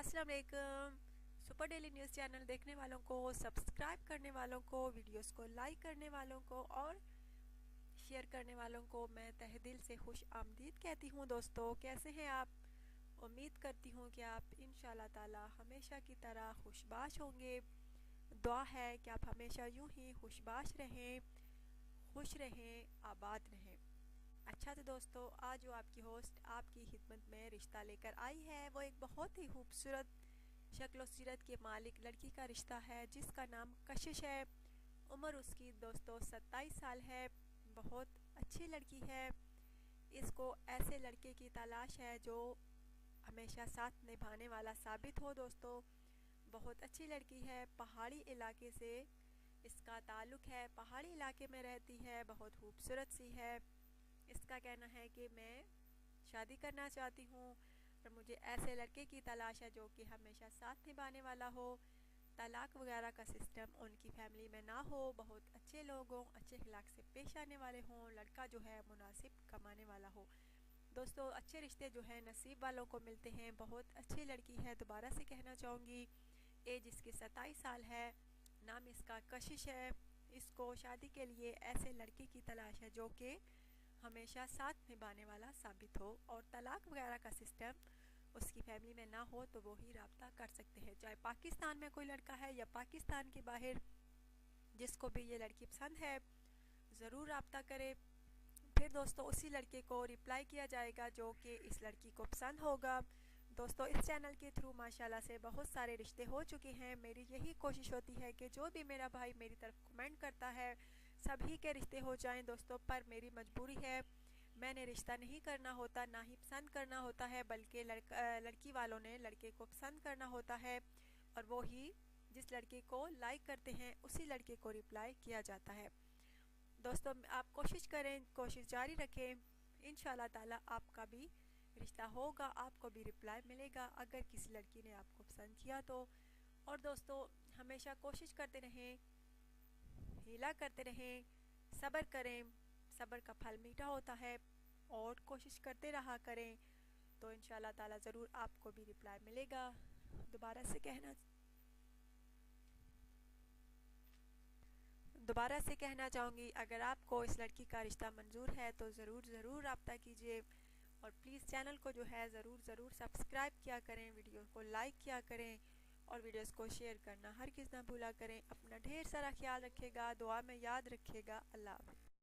अस्सलाम वालेकुम। Super daily news channel देखने वालों को, सब्सक्राइब करने वालों को, वीडियोस को लाइक करने वालों को और शेयर करने वालों को मैं तहे दिल से खुश आमदीद कहती हूँ। दोस्तों, कैसे हैं आप? उम्मीद करती हूँ कि आप इंशाल्लाह ताला हमेशा की तरह खुशबाश होंगे। दुआ है कि आप हमेशा यूं ही खुशबाश रहें, खुश रहें, आबाद रहें। अच्छा तो दोस्तों, आज जो आपकी होस्ट आपकी खिदमत में रिश्ता लेकर आई है वो एक बहुत ही खूबसूरत शक्ल सीरत के मालिक लड़की का रिश्ता है जिसका नाम कशिश है। उम्र उसकी दोस्तों 27 साल है। बहुत अच्छी लड़की है। इसको ऐसे लड़के की तलाश है जो हमेशा साथ निभाने वाला साबित हो। दोस्तों, बहुत अच्छी लड़की है। पहाड़ी इलाके से इसका ताल्लुक़ है, पहाड़ी इलाके में रहती है, बहुत खूबसूरत सी है। इसका कहना है कि मैं शादी करना चाहती हूँ और मुझे ऐसे लड़के की तलाश है जो कि हमेशा साथ निभाने वाला हो, तलाक वगैरह का सिस्टम उनकी फैमिली में ना हो, बहुत अच्छे लोग हों, अच्छे अखलाक से पेश आने वाले हों, लड़का जो है मुनासिब कमाने वाला हो। दोस्तों, अच्छे रिश्ते जो है नसीब वालों को मिलते हैं। बहुत अच्छी लड़की है, दोबारा से कहना चाहूँगी। एज इसकी 27 साल है। नाम इसका कशिश है। इसको शादी के लिए ऐसे लड़के की तलाश है जो कि हमेशा साथ निभाने वाला साबित हो और तलाक वगैरह का सिस्टम उसकी फैमिली में ना हो तो वो ही रब्ता कर सकते हैं। चाहे पाकिस्तान में कोई लड़का है या पाकिस्तान के बाहर, जिसको भी ये लड़की पसंद है ज़रूर रब्ता करे। फिर दोस्तों उसी लड़के को रिप्लाई किया जाएगा जो कि इस लड़की को पसंद होगा। दोस्तों, इस चैनल के थ्रू माशाल्लाह से बहुत सारे रिश्ते हो चुके हैं। मेरी यही कोशिश होती है कि जो भी मेरा भाई मेरी तरफ कमेंट करता है सभी के रिश्ते हो जाएं। दोस्तों, पर मेरी मजबूरी है, मैंने रिश्ता नहीं करना होता, ना ही पसंद करना होता है, बल्कि लड़की वालों ने लड़के को पसंद करना होता है और वो ही जिस लड़के को लाइक करते हैं उसी लड़के को रिप्लाई किया जाता है। दोस्तों, आप कोशिश करें, कोशिश जारी रखें, इंशाल्लाह ताला आपका भी रिश्ता होगा, आपको भी रिप्लाई मिलेगा अगर किसी लड़की ने आपको पसंद किया तो। और दोस्तों, हमेशा कोशिश करते रहें, हीला करते रहें, सब्र करें। सब्र का फल मीठा होता है और कोशिश करते रहा करें तो इंशाल्लाह ताला ज़रूर आपको भी रिप्लाई मिलेगा। दोबारा से कहना चाहूँगी, अगर आपको इस लड़की का रिश्ता मंजूर है तो ज़रूर रब्ता कीजिए और प्लीज़ चैनल को जो है ज़रूर सब्सक्राइब किया करें, वीडियो को लाइक किया करें और वीडियोस को शेयर करना हरगिज़ ना भूला करें। अपना ढेर सारा ख्याल रखिएगा, दुआ में याद रखिएगा। अल्लाह हाफ़िज़।